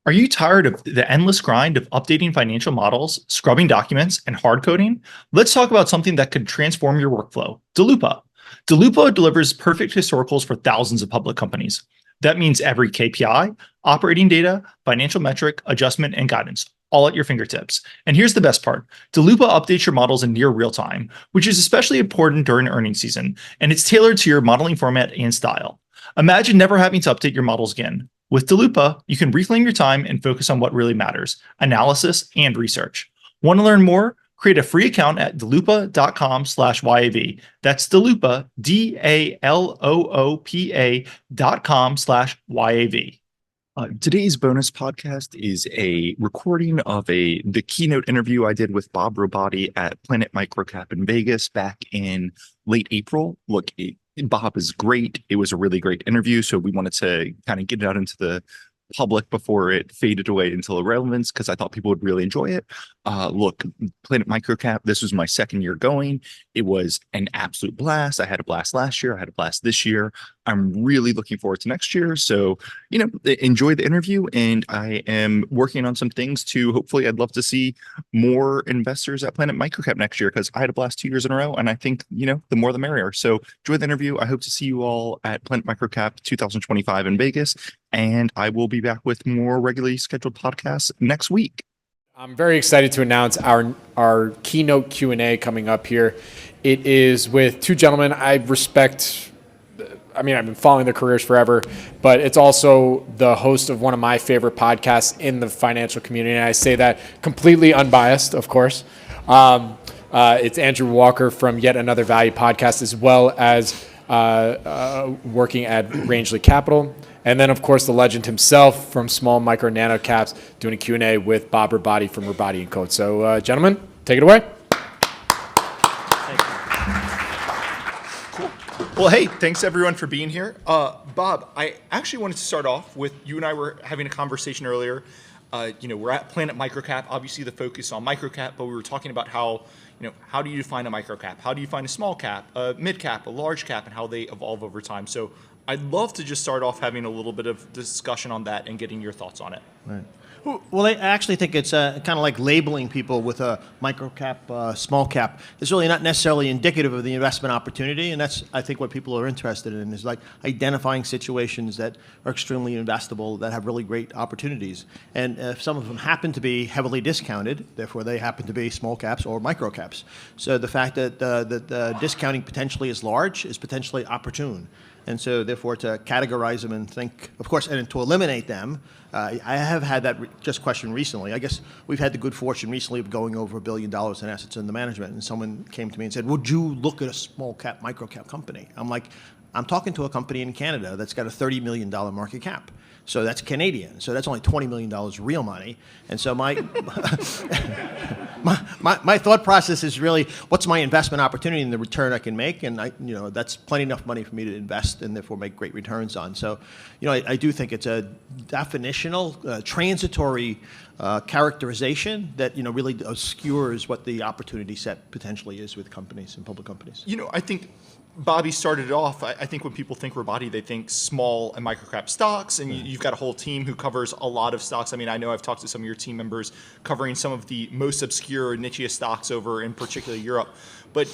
Are you tired of the endless grind of updating financial models, scrubbing documents, and hard coding? Let's talk about something that could transform your workflow, Daloopa. Daloopa delivers perfect historicals for thousands of public companies. That means every KPI, operating data, financial metric, adjustment, and guidance, all at your fingertips. And here's the best part. Daloopa updates your models in near real time, which is especially important during earnings season, and it's tailored to your modeling format and style. Imagine never having to update your models again. With Daloopa, you can reclaim your time and focus on what really matters, analysis and research. Want to learn more? Create a free account at daloopa.com/YAV. That's Daloopa, DALOOPA.com/YAV. Today's bonus podcast is a recording of the keynote interview I did with Bob Robotti at Planet MicroCap in Vegas back in late April. Look, Bob is great. It was a really great interview, so we wanted to kind of get it out into the public before it faded away into irrelevance because I thought people would really enjoy it. Look, Planet MicroCap, this was my second year going. It was an absolute blast. I had a blast last year. I had a blast this year. I'm really looking forward to next year. So, enjoy the interview. And I am working on some things to hopefully I'd love to see more investors at Planet MicroCap next year because I had a blast 2 years in a row. And I think, the more the merrier. So enjoy the interview. I hope to see you all at Planet MicroCap 2025 in Vegas. And I will be back with more regularly scheduled podcasts next week. I'm very excited to announce our keynote Q&A coming up here. It is with two gentlemen I respect. I've been following their careers forever, but it's also the host of one of my favorite podcasts in the financial community. And I say that completely unbiased, of course. It's Andrew Walker from Yet Another Value podcast, as well as working at Rangeley Capital. And then, of course, the legend himself from Small Micro Nano Caps doing a Q&A with Bob Robotti from Robotti Co. So, gentlemen, take it away. Cool. Well, hey, thanks everyone for being here. Bob, I actually wanted to start off with you and I were having a conversation earlier. We're at Planet MicroCap, obviously the focus on microcap, but we were talking about how do you define a microcap? How do you find a small cap, a mid cap, a large cap, and how they evolve over time? So I'd love to just start off having a little bit of discussion on that and getting your thoughts on it. Right. Well, I actually think it's kind of like labeling people with a micro cap, small cap. It's really not necessarily indicative of the investment opportunity, and that's, I think, what people are interested in is like identifying situations that are extremely investable, that have really great opportunities. And if some of them happen to be heavily discounted, therefore they happen to be small caps or micro caps. So the fact that the discounting potentially is large is potentially opportune. And so, therefore, to categorize them and think, of course, and to eliminate them, I have had that just question recently. I guess we've had the good fortune recently of going over $1 billion in assets under management, and someone came to me and said, would you look at a small cap, micro cap company? I'm like, I'm talking to a company in Canada that's got a $30 million market cap. So that's Canadian. So that's only $20 million real money. And so my thought process is really, what's my investment opportunity and the return I can make? And that's plenty enough money for me to invest and therefore make great returns on. So, I do think it's a definitional, transitory characterization that really obscures what the opportunity set potentially is with companies and public companies. I think Bobby started it off. I think when people think Robotti, they think small and microcap stocks, and you've got a whole team who covers a lot of stocks. I know I've talked to some of your team members covering some of the most obscure, niche stocks over in particular Europe. But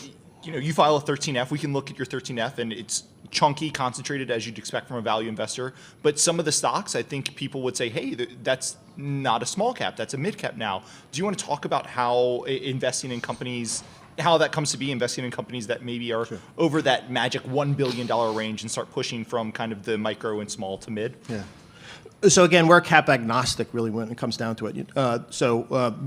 you file a 13F. We can look at your 13F, and it's chunky, concentrated as you'd expect from a value investor. But some of the stocks, I think people would say, hey, that's not a small cap, that's a mid cap now. Do you want to talk about how investing in companies, how that comes to be investing in companies that maybe are over that magic $1 billion range and start pushing from kind of the micro and small to mid? Yeah. So again, we're cap agnostic really when it comes down to it.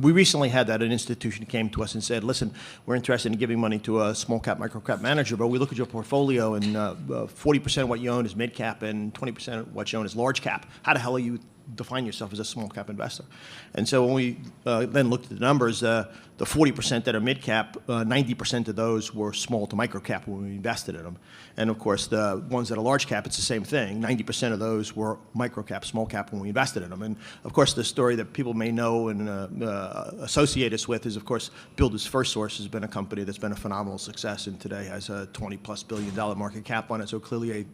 We recently had that an institution came to us and said, listen, we're interested in giving money to a small cap, micro cap manager, but we look at your portfolio and 40% of what you own is mid cap and 20% of what you own is large cap. How the hell are you define yourself as a small cap investor? And so when we then looked at the numbers, the 40% that are mid cap, 90% of those were small to micro cap when we invested in them. And of course, the ones that are large cap, it's the same thing. 90% of those were micro cap, small cap when we invested in them. And of course, the story that people may know and associate us with is, of course, Builders First Source has been a company that's been a phenomenal success and today has a $20+ billion market cap on it. So clearly, it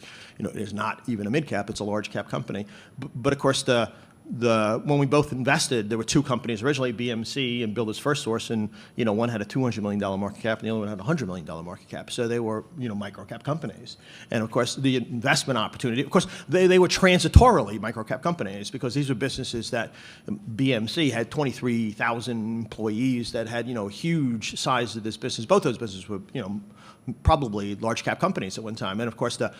is not even a mid cap; it's a large cap company. But of course, the when we both invested, there were two companies originally, BMC and Builders FirstSource, and one had a $200 million market cap, and the other one had a $100 million market cap. So they were microcap companies, and of course the investment opportunity. Of course, they were transitorily microcap companies because these were businesses that BMC had 23,000 employees that had huge size of this business. Both those businesses were probably large cap companies at one time, and of course the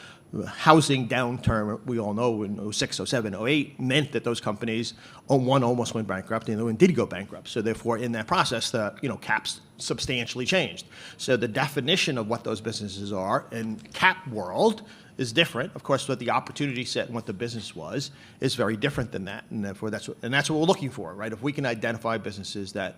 housing downturn we all know in 06, 07, 08 meant that those companies, one almost went bankrupt, and the other one did go bankrupt. So therefore, in that process, the caps substantially changed. So the definition of what those businesses are in cap world is different. Of course, what the opportunity set and what the business was is very different than that, and therefore that's what we're looking for, right? If we can identify businesses that,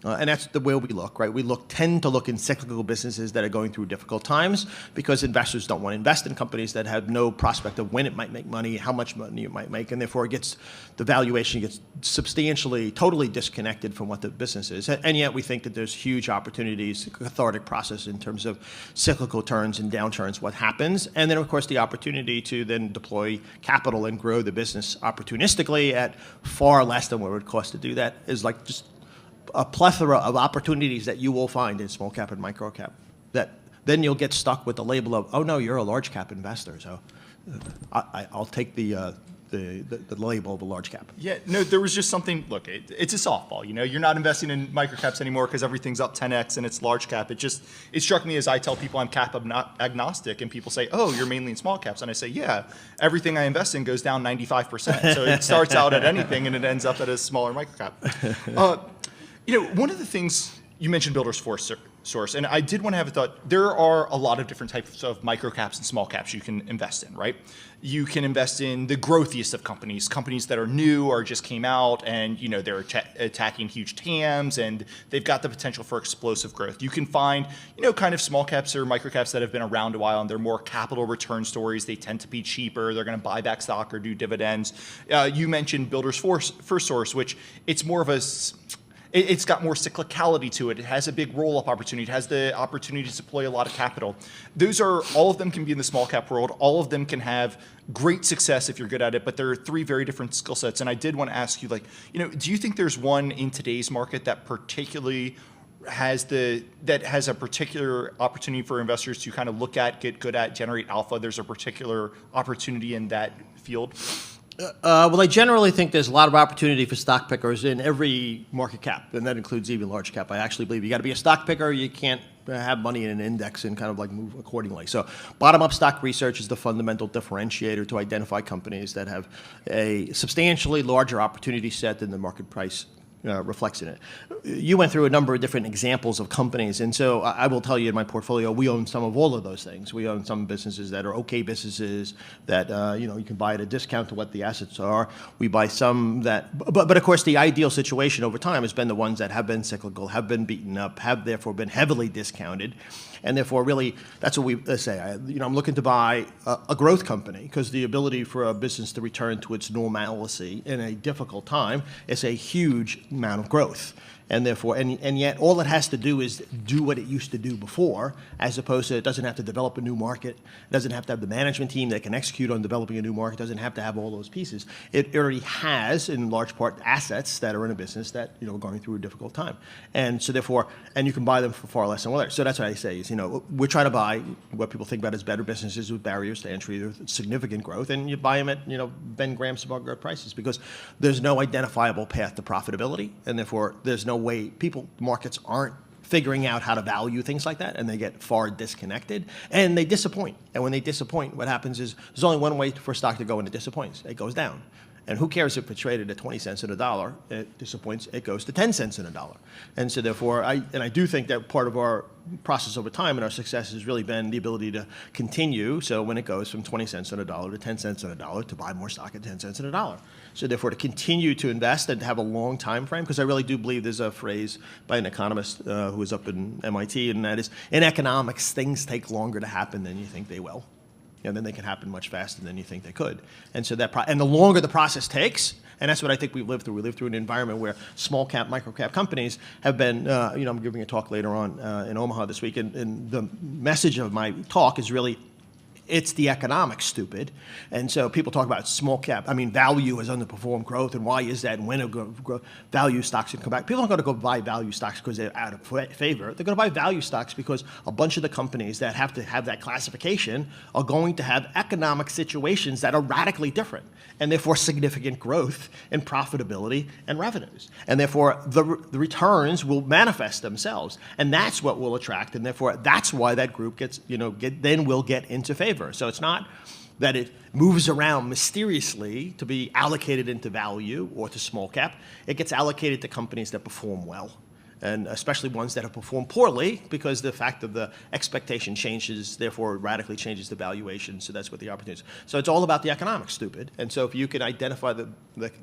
and that's the way we look, right? We tend to look in cyclical businesses that are going through difficult times because investors don't want to invest in companies that have no prospect of when it might make money, how much money it might make, and therefore the valuation gets substantially, totally disconnected from what the business is. And yet we think that there's huge opportunities, cathartic process in terms of cyclical turns and downturns, what happens, and then of course the opportunity to then deploy capital and grow the business opportunistically at far less than what it would cost to do that is like just a plethora of opportunities that you will find in small cap and micro cap. That then you'll get stuck with the label of, oh no, you're a large cap investor, so I'll take the label of a large cap. Yeah, no, there was just something, look, it's a softball, you're not investing in microcaps anymore because everything's up 10x and it's large cap. It struck me as I tell people I'm cap agnostic and people say, oh, you're mainly in small caps. And I say, yeah, everything I invest in goes down 95%. So it starts out at anything and it ends up at a smaller microcap. One of the things you mentioned Builders FirstSource, and I did want to have a thought. There are a lot of different types of microcaps and small caps you can invest in, right? You can invest in the growthiest of companies that are new or just came out, and they're attacking huge TAMs, and they've got the potential for explosive growth. You can find kind of small caps or microcaps that have been around a while, and they're more capital return stories. They tend to be cheaper. They're going to buy back stock or do dividends. You mentioned Builders FirstSource, which it's more of it's got more cyclicality to it. It has a big roll-up opportunity. It has the opportunity to deploy a lot of capital. All of them can be in the small cap world. All of them can have great success if you're good at it, but there are three very different skill sets. And I did want to ask you, do you think there's one in today's market that particularly has a particular opportunity for investors to kind of look at, get good at, generate alpha? There's a particular opportunity in that field? Well, I generally think there's a lot of opportunity for stock pickers in every market cap, and that includes even large cap. I actually believe you got to be a stock picker. You can't have money in an index and kind of like move accordingly. So bottom-up stock research is the fundamental differentiator to identify companies that have a substantially larger opportunity set than the market price reflects in it. You went through a number of different examples of companies, and so I will tell you in my portfolio, we own some of all of those things. We own some businesses that are okay businesses that you can buy at a discount to what the assets are. We buy some that, but of course the ideal situation over time has been the ones that have been cyclical, have been beaten up, have therefore been heavily discounted. And therefore, really, that's what we say. I'm looking to buy a growth company because the ability for a business to return to its normalcy in a difficult time is a huge amount of growth. And therefore, and yet all it has to do is do what it used to do before, as opposed to it doesn't have to develop a new market, it doesn't have to have the management team that can execute on developing a new market, doesn't have to have all those pieces. It already has, in large part, assets that are in a business that are going through a difficult time. And so therefore, and you can buy them for far less than others. So that's what I say is, we're trying to buy what people think about as better businesses with barriers to entry, with significant growth, and you buy them at, Ben Graham's above growth prices because there's no identifiable path to profitability, and therefore there's no way markets aren't figuring out how to value things like that, and they get far disconnected, and they disappoint. And when they disappoint, what happens is there's only one way for a stock to go when it disappoints. It goes down. And who cares if it's traded at 20 cents on a dollar? It disappoints, it goes to 10 cents on a dollar. And so therefore, I do think that part of our process over time and our success has really been the ability to continue. So when it goes from 20 cents on a dollar to 10 cents on a dollar, to buy more stock at 10 cents on a dollar. So therefore, to continue to invest and to have a long time frame, because I really do believe there's a phrase by an economist who was up in MIT, and that is, in economics, things take longer to happen than you think they will. And then they can happen much faster than you think they could. And so and the longer the process takes, and that's what I think we've lived through. We lived through an environment where small cap, micro cap companies have been, I'm giving a talk later on in Omaha this week, and the message of my talk is really, It's the economics, stupid. And so people talk about small cap. I mean, value has underperformed growth, and why is that? And when value stocks can come back? People aren't going to go buy value stocks because they're out of favor. They're going to buy value stocks because a bunch of the companies that have to have that classification are going to have economic situations that are radically different, and therefore significant growth in profitability and revenues. And therefore, the returns will manifest themselves, and that's what will attract, and therefore, that's why that group gets, then will get into favor. So it's not that it moves around mysteriously to be allocated into value or to small cap. It gets allocated to companies that perform well, and especially ones that have performed poorly, because the fact of the expectation changes, therefore radically changes the valuation. So that's what the opportunity is. So it's all about the economics, stupid. And so if you can identify the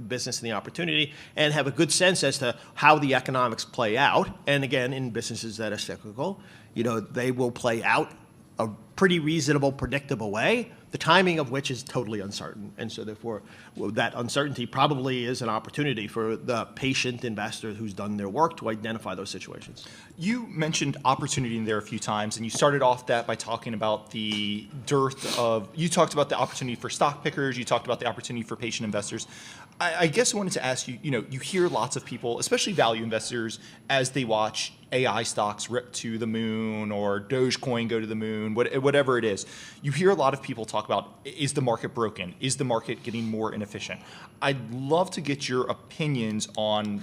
business and the opportunity and have a good sense as to how the economics play out, and again, in businesses that are cyclical, they will play out a pretty reasonable, predictable way, the timing of which is totally uncertain. And so therefore, that uncertainty probably is an opportunity for the patient investor who's done their work to identify those situations. You mentioned opportunity in there a few times, and you started off that by talking about the you talked about the opportunity for stock pickers, you talked about the opportunity for patient investors. I guess I wanted to ask you, you hear lots of people, especially value investors, as they watch AI stocks rip to the moon or Dogecoin go to the moon, whatever it is. You hear a lot of people talk about, is the market broken? Is the market getting more inefficient? I'd love to get your opinions on,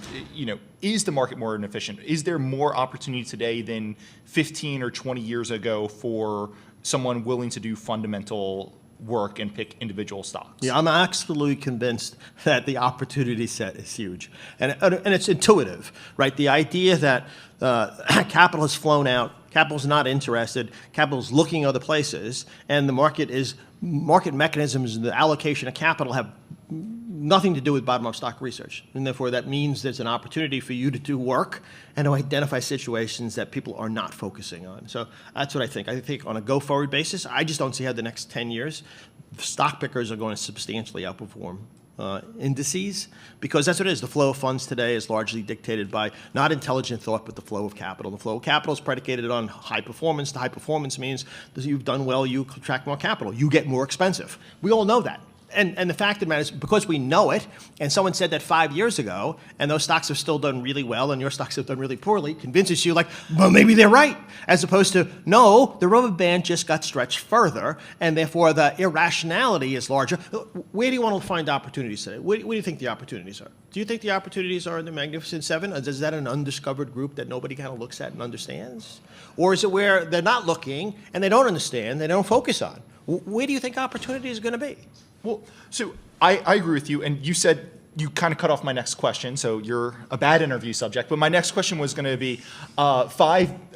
is the market more inefficient? Is there more opportunity today than 15 or 20 years ago for someone willing to do fundamental work and pick individual stocks? Yeah, I'm absolutely convinced that the opportunity set is huge. And it's intuitive, right? The idea that capital has flown out, capital's not interested, capital's looking other places, and the market mechanisms and the allocation of capital have nothing to do with bottom-up stock research. And therefore, that means there's an opportunity for you to do work and to identify situations that people are not focusing on. So that's what I think. I think on a go-forward basis, I just don't see how the next 10 years, stock pickers are going to substantially outperform indices, because that's what it is. The flow of funds today is largely dictated by not intelligent thought, but the flow of capital. The flow of capital is predicated on high performance. The high performance means that you've done well, you attract more capital. You get more expensive. We all know that. And the fact of the matter is, because we know it, and someone said that 5 years ago, and those stocks have still done really well, and your stocks have done really poorly, convinces you, like, well, maybe they're right, as opposed to, no, the rubber band just got stretched further, and therefore the irrationality is larger. Where do you want to find opportunities today? What do you think the opportunities are? Do you think the opportunities are in the Magnificent Seven? Is that an undiscovered group that nobody kind of looks at and understands? Or is it where they're not looking, and they don't understand, they don't focus on? Where do you think opportunity is going to be? Well, so I agree with you, and you said you kind of cut off my next question, so you're a bad interview subject. But my next question was going to be I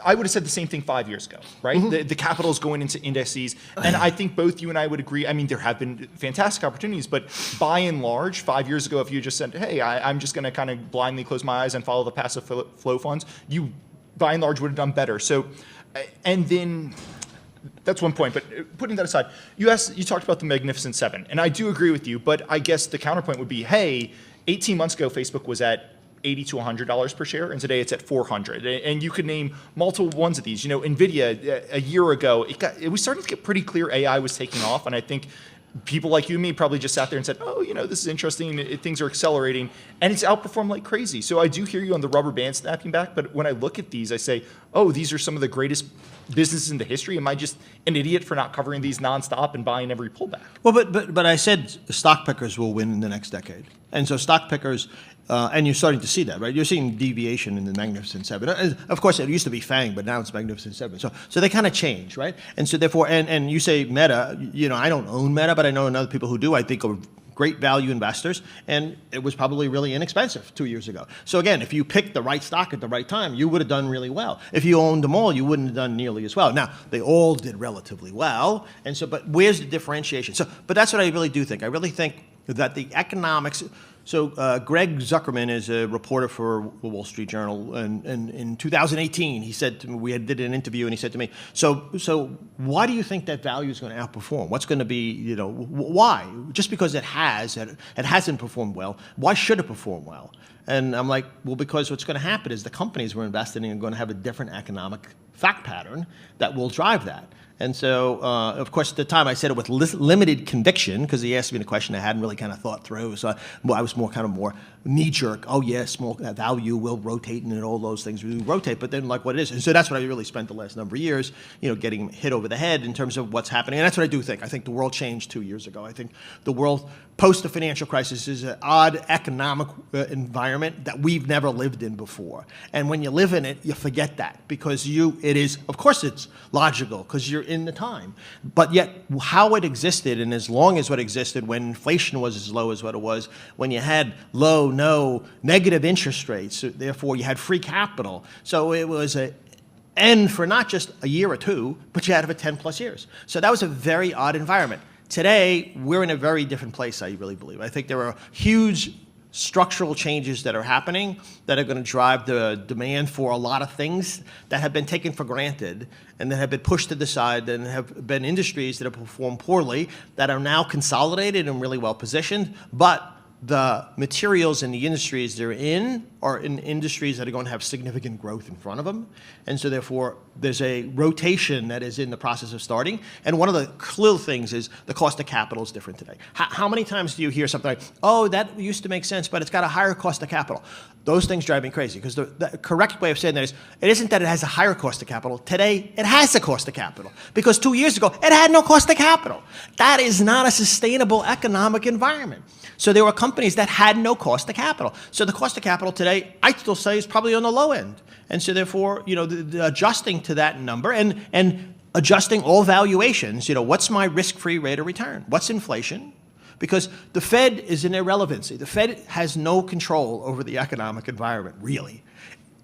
would have said the same thing 5 years ago, right? Mm-hmm. The capital is going into indices, and I think both you and I would agree. I mean, there have been fantastic opportunities, but by and large, 5 years ago, if you just said, hey, I'm just going to kind of blindly close my eyes and follow the passive flow funds, you, by and large, would have done better. So, and then... That's one point, but putting that aside, you talked about the Magnificent Seven, and I do agree with you, but I guess the counterpoint would be, hey, 18 months ago, Facebook was at $80 to $100 per share, and today it's at $400. And you could name multiple ones of these. NVIDIA, a year ago, it was starting to get pretty clear AI was taking off, and I think people like you and me probably just sat there and said, oh, this is interesting, things are accelerating, and it's outperformed like crazy. So I do hear you on the rubber band snapping back, but when I look at these, I say, oh, these are some of the greatest businesses in the history. Am I just an idiot for not covering these nonstop and buying every pullback? Well, but I said stock pickers will win in the next decade. And so stock pickers, and you're starting to see that, right? You're seeing deviation in the Magnificent Seven. Of course, it used to be FANG, but now it's Magnificent Seven. So they kind of change, right? And so therefore, and you say Meta, I don't own Meta, but I know other people who do. I think are great value investors, and it was probably really inexpensive 2 years ago. So again, if you picked the right stock at the right time, you would have done really well. If you owned them all, you wouldn't have done nearly as well. Now, they all did relatively well, and so, but where's the differentiation? So, but that's what I really do think. I really think that the economics. So Greg Zuckerman is a reporter for the Wall Street Journal, and in 2018, he said to me, we did an interview, and he said to me, so why do you think that value is going to outperform? What's going to be, why? Just because it hasn't performed well, why should it perform well? And I'm like, well, because what's going to happen is the companies we're investing in are going to have a different economic fact pattern that will drive that. And so, of course, at the time I said it with limited conviction because he asked me the question I hadn't really kind of thought through. So I was more knee-jerk. Oh, yeah, small value will rotate and all those things will rotate. But then, like, what it is. And so that's what I really spent the last number of years, getting hit over the head in terms of what's happening. And that's what I do think. I think the world changed 2 years ago. I think the world post the financial crisis is an odd economic environment that we've never lived in before. And when you live in it, you forget that because it is, of course it's logical because you're in the time. But yet how it existed and as long as what existed when inflation was as low as what it was, when you had low, no, negative interest rates, so therefore you had free capital. So it was and for not just a year or two, but you had it for 10 plus years. So that was a very odd environment. Today, we're in a very different place, I really believe. I think there are huge structural changes that are happening that are going to drive the demand for a lot of things that have been taken for granted and that have been pushed to the side and have been industries that have performed poorly that are now consolidated and really well positioned. But the materials and the industries they're in are in industries that are going to have significant growth in front of them. And so therefore, there's a rotation that is in the process of starting. And one of the clear things is the cost of capital is different today. How many times do you hear something like, oh, that used to make sense, but it's got a higher cost of capital? Those things drive me crazy because the correct way of saying that is, it isn't that it has a higher cost of capital. Today, it has a cost of capital because 2 years ago, it had no cost of capital. That is not a sustainable economic environment. So there were companies that had no cost of capital. So the cost of capital today, I still say, is probably on the low end. And so therefore, the adjusting to that number and adjusting all valuations, what's my risk-free rate of return? What's inflation? Because the Fed is an irrelevancy. The Fed has no control over the economic environment, really.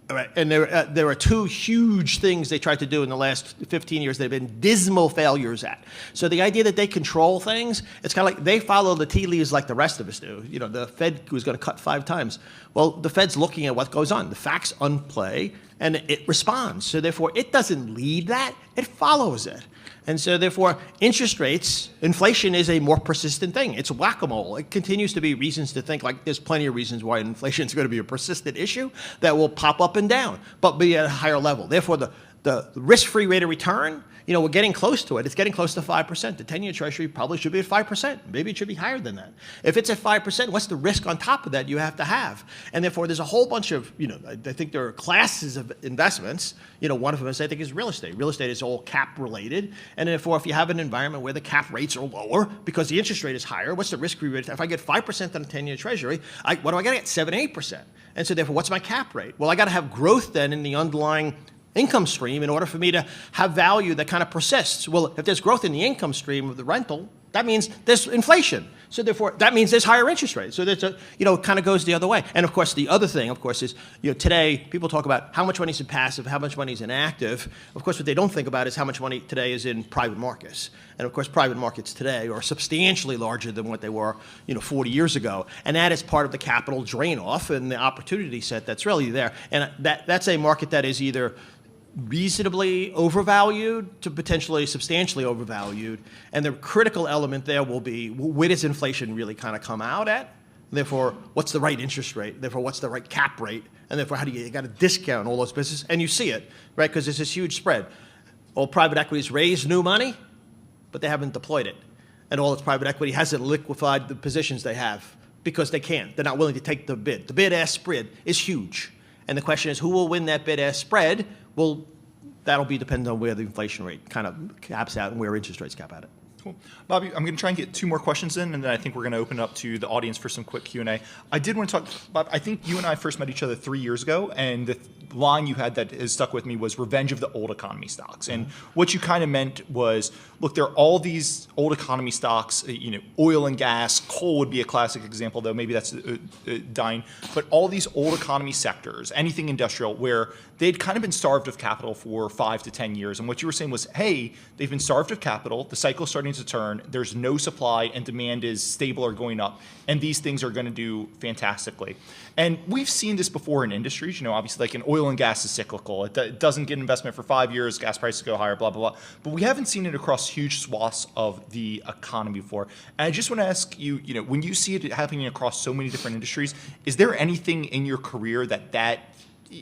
Right. And there are two huge things they tried to do in the last 15 years they've been dismal failures at. So the idea that they control things, it's kind of like they follow the tea leaves like the rest of us do. The Fed was going to cut 5 times. Well, the Fed's looking at what goes on. The facts unplay, and it responds. So therefore, it doesn't lead that. It follows it. And so therefore, interest rates, inflation is a more persistent thing. It's whack-a-mole. It continues to be reasons to think like there's plenty of reasons why inflation is going to be a persistent issue that will pop up and down, but be at a higher level. Therefore, the risk-free rate of return, we're getting close to it. It's getting close to 5%. The 10-year Treasury probably should be at 5%. Maybe it should be higher than that. If it's at 5%, what's the risk on top of that you have to have? And therefore, there's a whole bunch of, I think there are classes of investments. One of them I think is real estate. Real estate is all cap related. And therefore, if you have an environment where the cap rates are lower because the interest rate is higher, what's the risk-free rate? If I get 5% on a 10-year Treasury, what do I got to get? 7, 8%. And so therefore, what's my cap rate? Well, I got to have growth then in the underlying income stream in order for me to have value that kind of persists. Well, if there's growth in the income stream of the rental, that means there's inflation. So therefore, that means there's higher interest rates. So that's it kind of goes the other way. And of course, the other thing, of course, is today people talk about how much money is in passive, how much money is in active. Of course, what they don't think about is how much money today is in private markets. And of course, private markets today are substantially larger than what they were 40 years ago. And that is part of the capital drain off and the opportunity set that's really there. And that's a market that is either reasonably overvalued to potentially substantially overvalued. And the critical element there will be, where does inflation really kind of come out at? Therefore, what's the right interest rate? Therefore, what's the right cap rate? And therefore, how do you got to discount all those businesses? And you see it, right? Because there's this huge spread. All private equities raise new money, but they haven't deployed it. And all its private equity hasn't liquefied the positions they have because they can't. They're not willing to take the bid. The bid-ask spread is huge. And the question is, who will win that bid-ask spread? Well, that'll be dependent on where the inflation rate kind of caps out and where interest rates cap at it. Cool. Bobby, I'm going to try and get 2 more questions in, and then I think we're going to open it up to the audience for some quick Q&A. I did want to talk, Bob, I think you and I first met each other 3 years ago, and the line you had that has stuck with me was revenge of the old economy stocks. And what you kind of meant was, look, there are all these old economy stocks, oil and gas, coal would be a classic example, though maybe that's dying, but all these old economy sectors, anything industrial, where they'd kind of been starved of capital for 5 to 10 years. And what you were saying was, hey, they've been starved of capital, the cycle's starting to turn, there's no supply, and demand is stable or going up, and these things are going to do fantastically. And we've seen this before in industries, obviously like in oil and gas is cyclical. It doesn't get investment for 5 years, gas prices go higher, blah, blah, blah. But we haven't seen it across huge swaths of the economy before. And I just want to ask you, when you see it happening across so many different industries, is there anything in your career that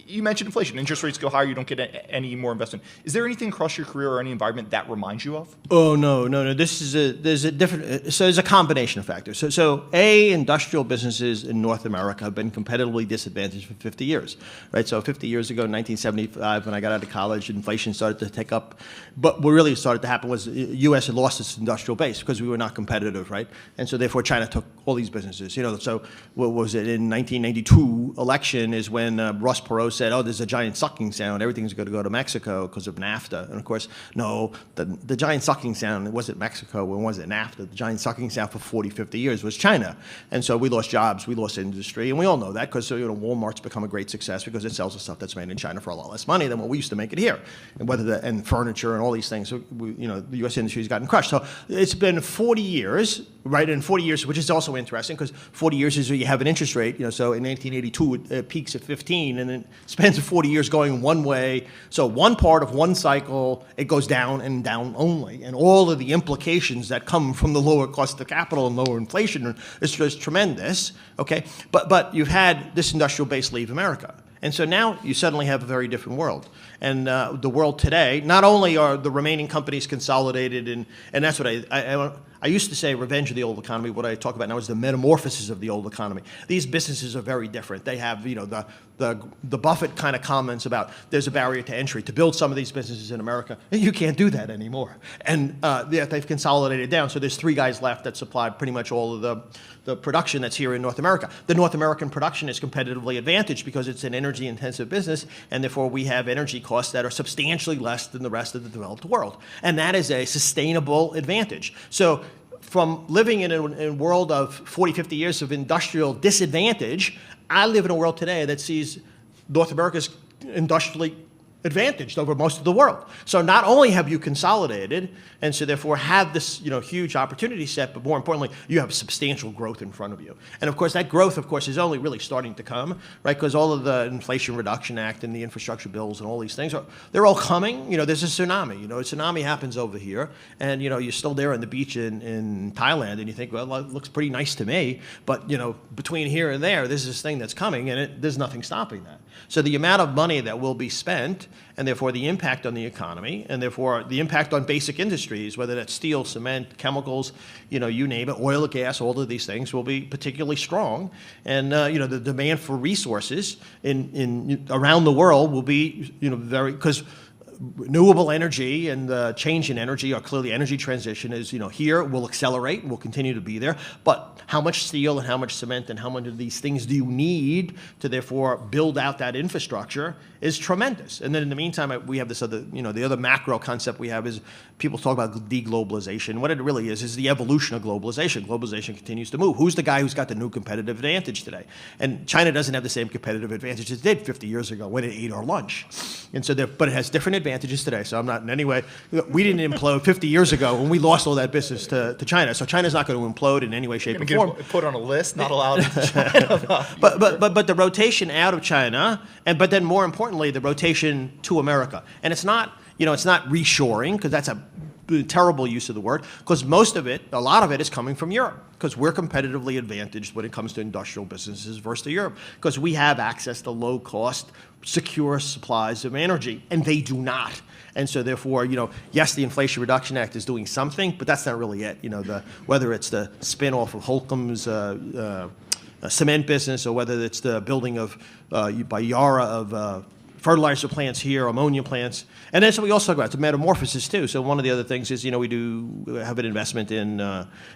you mentioned inflation. Interest rates go higher, you don't get any more investment. Is there anything across your career or any environment that reminds you of? Oh, no. There's a different, so there's a combination of factors. So industrial businesses in North America have been competitively disadvantaged for 50 years, right? So 50 years ago, 1975, when I got out of college, inflation started to take up. But what really started to happen was the U.S. had lost its industrial base because we were not competitive, right? And so therefore China took all these businesses. So what was it, in 1992 election is when Ross Perot said, oh, there's a giant sucking sound, everything's going to go to Mexico because of NAFTA. And of course, no, the giant sucking sound, it wasn't Mexico, it wasn't NAFTA. The giant sucking sound for 40, 50 years was China. And so we lost jobs, we lost industry, and we all know that because Walmart's become a great success because it sells the stuff that's made in China for a lot less money than what we used to make it here. And furniture and all these things, so the U.S. industry has gotten crushed. So it's been 40 years, right? And 40 years, which is also interesting because 40 years is where you have an interest rate, so in 1982 it peaks at 15 and then spends 40 years going one way. So one part of one cycle, it goes down and down only. And all of the implications that come from the lower cost of capital and lower inflation is just tremendous, okay? But you've had this industrial base leave America. And so now you suddenly have a very different world. And the world today, not only are the remaining companies consolidated, and that's what I used to say revenge of the old economy. What I talk about now is the metamorphosis of the old economy. These businesses are very different. They have, the Buffett kind of comments about there's a barrier to entry. To build some of these businesses in America, you can't do that anymore. And they've consolidated down. So there's 3 guys left that supply pretty much all of the production that's here in North America. The North American production is competitively advantaged because it's an energy-intensive business, and therefore we have energy costs that are substantially less than the rest of the developed world. And that is a sustainable advantage. So from living in a world of 40, 50 years of industrial disadvantage, I live in a world today that sees North America's industrially advantaged over most of the world. So not only have you consolidated, and so therefore have this huge opportunity set, but more importantly, you have substantial growth in front of you. And of course, that growth, of course, is only really starting to come, right? Because all of the Inflation Reduction Act and the infrastructure bills and all these things, they're all coming. There's a tsunami. A tsunami happens over here, and you're still there on the beach in Thailand, and you think, well, it looks pretty nice to me, but between here and there, there's this thing that's coming, and there's nothing stopping that. So the amount of money that will be spent, and therefore the impact on the economy, and therefore the impact on basic industries, whether that's steel, cement, chemicals, you name it, oil, gas, all of these things will be particularly strong. And the demand for resources in around the world will be very, because renewable energy and the change in energy, or clearly energy transition is, here will accelerate, will continue to be there. But how much steel and how much cement and how much of these things do you need to therefore build out that infrastructure is tremendous. And then in the meantime, we have this other, the other macro concept we have is people talk about deglobalization. What it really is the evolution of globalization. Globalization continues to move. Who's the guy who's got the new competitive advantage today? And China doesn't have the same competitive advantage it did 50 years ago when it ate our lunch. And so, but it has different advantages today. So I'm not in any way, we didn't implode 50 years ago when we lost all that business to China. So China's not going to implode in any way, shape, or form. Put on a list, not allowed in China. But the rotation out of China, but then more importantly, the rotation to America. And it's not, it's not reshoring, because that's a terrible use of the word, because a lot of it is coming from Europe, because we're competitively advantaged when it comes to industrial businesses versus Europe, because we have access to low-cost, secure supplies of energy, and they do not. And so therefore, yes, the Inflation Reduction Act is doing something, but that's not really it. Whether it's the spin-off of Holcomb's cement business, or whether it's the building of, by Yara, of fertilizer plants here, ammonia plants. And then so we also talk about the metamorphosis too. So one of the other things is, we do have an investment in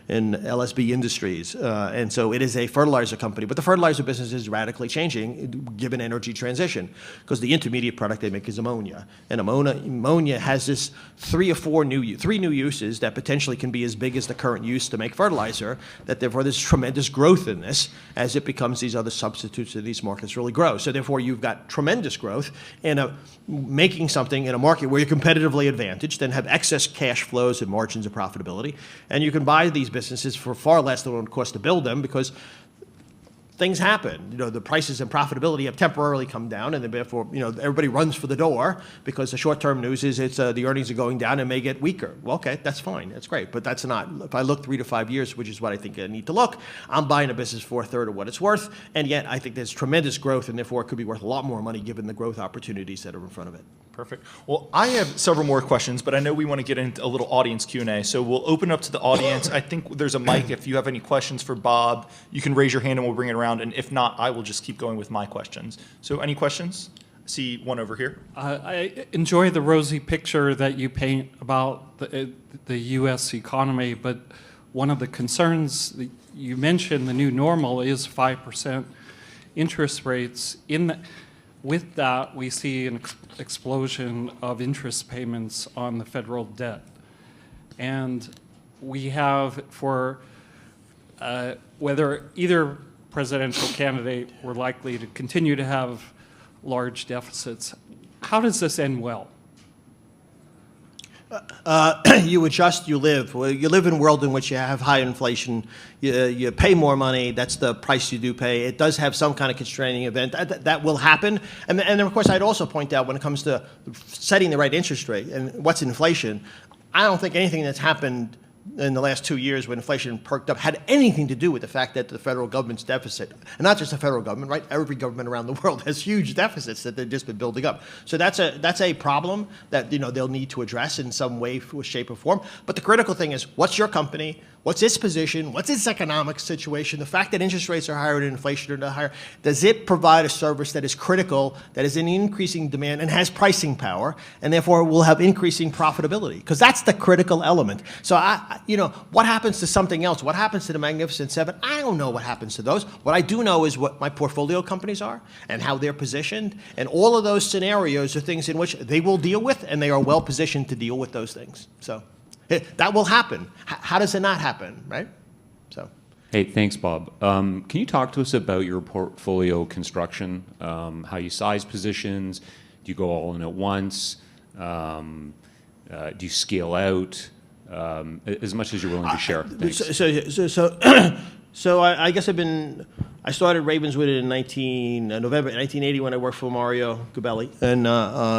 LSB Industries. And so it is a fertilizer company, but the fertilizer business is radically changing given energy transition, because the intermediate product they make is ammonia. And ammonia has this three new uses that potentially can be as big as the current use to make fertilizer, that therefore there's tremendous growth in this as it becomes these other substitutes of these markets really grow. So therefore you've got tremendous growth in making something in a market where you're competitively advantaged and have excess cash flows and margins of profitability. And you can buy these businesses for far less than it would cost to build them, because things happen. The prices and profitability have temporarily come down, and therefore, everybody runs for the door because the short-term news is the earnings are going down and may get weaker. Well, okay, that's fine, that's great, but that's not. If I look 3 to 5 years, which is what I think I need to look, I'm buying a business for a third of what it's worth, and yet I think there's tremendous growth, and therefore it could be worth a lot more money given the growth opportunities that are in front of it. Perfect. Well, I have several more questions, but I know we want to get into a little audience Q&A, so we'll open up to the audience. I think there's a mic. If you have any questions for Bob, you can raise your hand and we'll bring it around, and if not, I will just keep going with my questions. So any questions? I see one over here. I enjoy the rosy picture that you paint about the U.S. economy, but one of the concerns that you mentioned, the new normal, is 5% interest rates. With that, we see an explosion of interest payments on the federal debt. And we have, for whether either presidential candidate were likely to continue to have large deficits, how does this end well? You adjust, you live. Well, you live in a world in which you have high inflation. You pay more money. That's the price you do pay. It does have some kind of constraining event. That will happen. And then, of course, I'd also point out when it comes to setting the right interest rate and what's inflation, I don't think anything that's happened in the last 2 years when inflation perked up had anything to do with the fact that the federal government's deficit, and not just the federal government, right? Every government around the world has huge deficits that they've just been building up. So that's a problem that they'll need to address in some way, shape, or form. But the critical thing is, what's your company? What's its position? What's its economic situation? The fact that interest rates are higher and inflation are not higher, does it provide a service that is critical, that is in increasing demand and has pricing power, and therefore will have increasing profitability? Because that's the critical element. So what happens to something else? What happens to the Magnificent Seven? I don't know what happens to those. What I do know is what my portfolio companies are and how they're positioned, and all of those scenarios are things in which they will deal with, and they are well positioned to deal with those things. So that will happen. How does it not happen, right? So. Hey, thanks, Bob. Can you talk to us about your portfolio construction, how you size positions? Do you go all in at once? Do you scale out? As much as you're willing to share. Thanks. So I guess I started Ravenswood in November 1980 when I worked for Mario Gabelli, and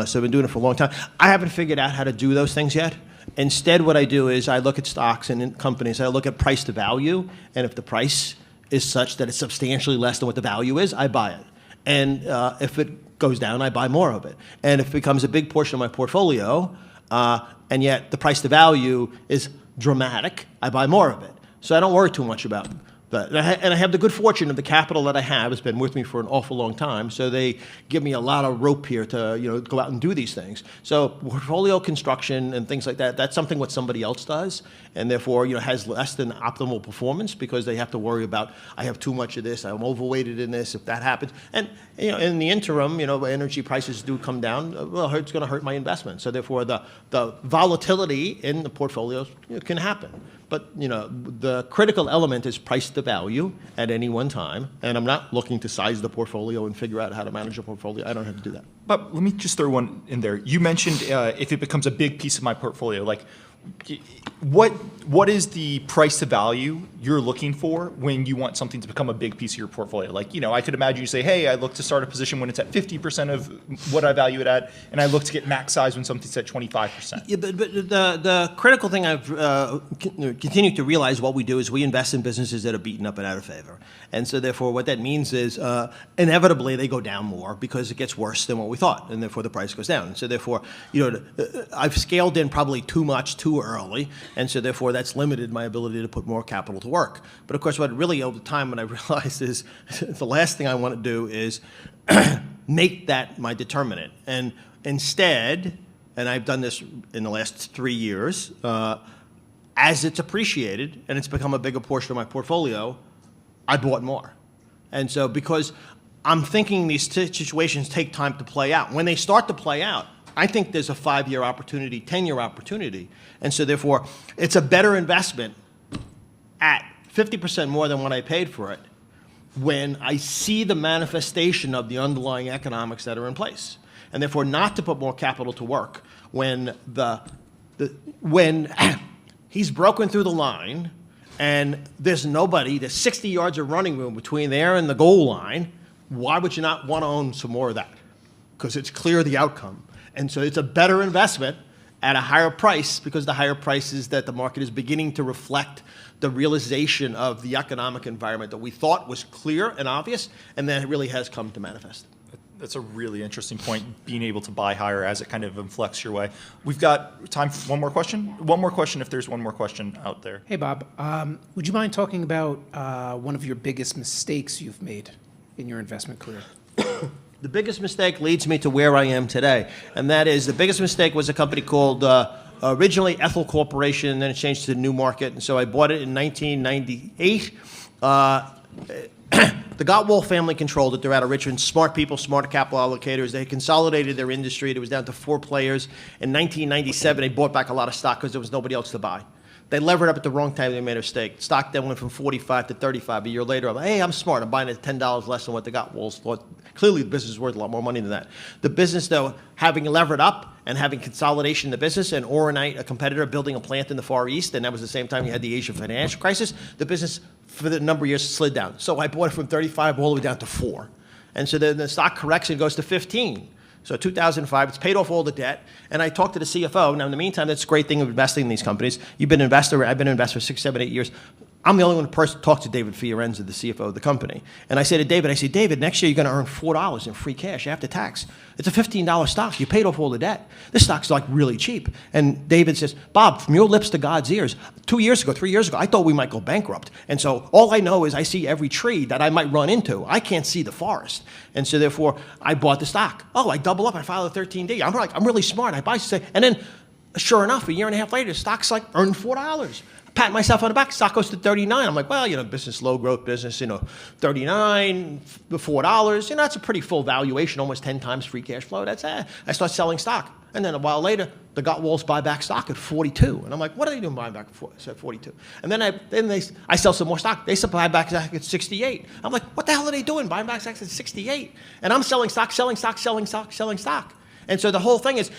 so I've been doing it for a long time. I haven't figured out how to do those things yet. Instead, what I do is I look at stocks and in companies. I look at price to value, and if the price is such that it's substantially less than what the value is, I buy it. And if it goes down, I buy more of it. And if it becomes a big portion of my portfolio, and yet the price to value is dramatic, I buy more of it. So I don't worry too much about that. And I have the good fortune of the capital that I have has been with me for an awful long time, so they give me a lot of rope here to go out and do these things. So portfolio construction and things like that, that's something what somebody else does, and therefore has less than optimal performance because they have to worry about, I have too much of this, I'm overweighted in this, if that happens. And in the interim, energy prices do come down, well, it's going to hurt my investment. So therefore the volatility in the portfolios can happen. But the critical element is price to value at any one time, and I'm not looking to size the portfolio and figure out how to manage a portfolio. I don't have to do that. But let me just throw one in there. You mentioned if it becomes a big piece of my portfolio, like what is the price to value you're looking for when you want something to become a big piece of your portfolio? Like, I could imagine you say, hey, I look to start a position when it's at 50% of what I value it at, and I look to get max size when something's at 25%. Yeah, but the critical thing I've continued to realize what we do is we invest in businesses that are beaten up and out of favor. And so therefore what that means is inevitably they go down more because it gets worse than what we thought, and therefore the price goes down. So therefore, I've scaled in probably too much too early, and so therefore that's limited my ability to put more capital to work. But of course, what really over time when I realized is the last thing I want to do is make that my determinant. And instead, and I've done this in the last 3 years, as it's appreciated and it's become a bigger portion of my portfolio, I bought more. And so because I'm thinking these situations take time to play out. When they start to play out, I think there's a 5-year opportunity, 10-year opportunity. And so therefore, it's a better investment at 50% more than what I paid for it when I see the manifestation of the underlying economics that are in place. And therefore, not to put more capital to work when when he's broken through the line and there's 60 yards of running room between there and the goal line, why would you not want to own some more of that? Because it's clear the outcome. And so it's a better investment at a higher price, because the higher price is that the market is beginning to reflect the realization of the economic environment that we thought was clear and obvious, and then it really has come to manifest. That's a really interesting point, being able to buy higher as it kind of inflects your way. We've got time for one more question. One more question if there's one more question out there. Hey, Bob. Would you mind talking about one of your biggest mistakes you've made in your investment career? The biggest mistake leads me to where I am today, and that is the biggest mistake was a company called originally Ethel Corporation, and then it changed to New Market, and so I bought it in 1998. The Gottwald family controlled it. They're out of Richmond. Smart people, smart capital allocators. They consolidated their industry. It was down to 4 players. In 1997, they bought back a lot of stock because there was nobody else to buy. They levered up at the wrong time. They made a mistake. Stock then went from 45 to 35. A year later, I'm like, hey, I'm smart. I'm buying it at $10 less than what the Gottwalds thought. Clearly, the business is worth a lot more money than that. The business, though, having levered up and having consolidation in the business, and Oronite, a competitor, building a plant in the Far East, and that was the same time you had the Asian financial crisis, the business, for the number of years, slid down. So I bought it from 35 all the way down to 4. And so then the stock corrects and goes to 15. So 2005, it's paid off all the debt, and I talked to the CFO. Now, in the meantime, that's a great thing of investing in these companies. You've been an investor. I've been an investor for 6, 7, 8 years. I'm the only one person to talk to David Fiorenza, the CFO of the company. And I say to David, David, next year you're going to earn $4 in free cash after tax. It's a $15 stock. You paid off all the debt. This stock's like really cheap. And David says, Bob, from your lips to God's ears, 3 years ago, I thought we might go bankrupt. And so all I know is I see every tree that I might run into. I can't see the forest. And so therefore, I bought the stock. Oh, I double up. I filed a 13D. I'm really smart. I buy, and then sure enough, a year and a half later, the stock's like earned $4. Pat myself on the back, stock goes to 39. I'm like, well, business, low growth business, 39, $4. That's a pretty full valuation, almost 10 times free cash flow. That's I start selling stock. And then a while later, the Gottwalds buy back stock at 42. And I'm like, what are they doing buying back at 42? And then I sell some more stock. They buy back stock at 68. I'm like, what the hell are they doing buying back stock at 68? And I'm selling stock. And so the whole thing is,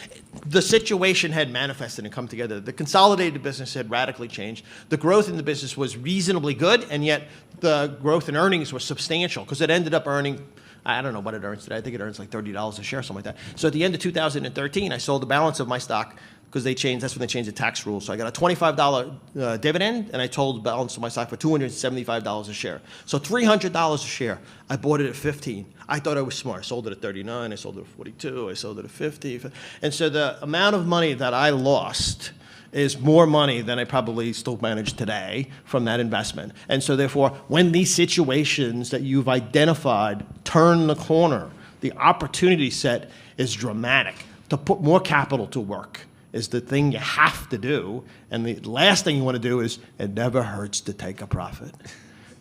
the situation had manifested and come together. The consolidated business had radically changed. The growth in the business was reasonably good, and yet the growth in earnings was substantial, because it ended up earning, I don't know what it earns today. I think it earns like $30 a share, something like that. So at the end of 2013, I sold the balance of my stock, because that's when they changed the tax rules. So I got a $25 dividend, and I sold the balance of my stock for $275 a share. So $300 a share. I bought it at 15. I thought I was smart. I sold it at 39. I sold it at 42. I sold it at 50. And so the amount of money that I lost is more money than I probably still manage today from that investment. And so therefore, when these situations that you've identified turn the corner, the opportunity set is dramatic. To put more capital to work is the thing you have to do. And the last thing you want to do is, it never hurts to take a profit.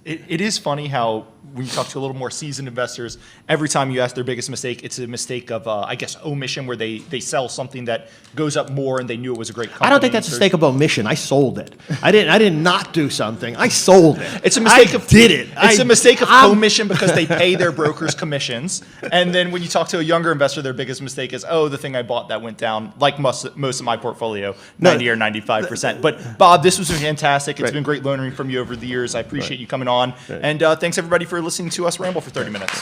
It is funny how, when you talk to a little more seasoned investors, every time you ask their biggest mistake, it's a mistake of, I guess, omission, where they sell something that goes up more and they knew it was a great company. I don't think that's a mistake of omission. I sold it. I did not do something. I sold it. It's a mistake It's a mistake of commission, because they pay their brokers commissions. And then when you talk to a younger investor, their biggest mistake is, oh, the thing I bought that went down, like most of my portfolio, 90 or 95%. But Bob, this was fantastic. It's been great learning from you over the years. I appreciate you coming on. And thanks everybody for listening to us ramble for 30 minutes.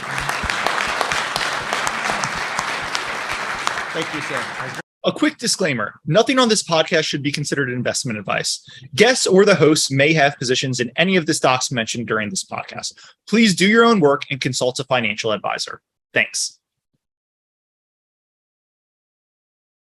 Thank you, sir. A quick disclaimer: nothing on this podcast should be considered investment advice. Guests or the hosts may have positions in any of the stocks mentioned during this podcast. Please do your own work and consult a financial advisor. Thanks.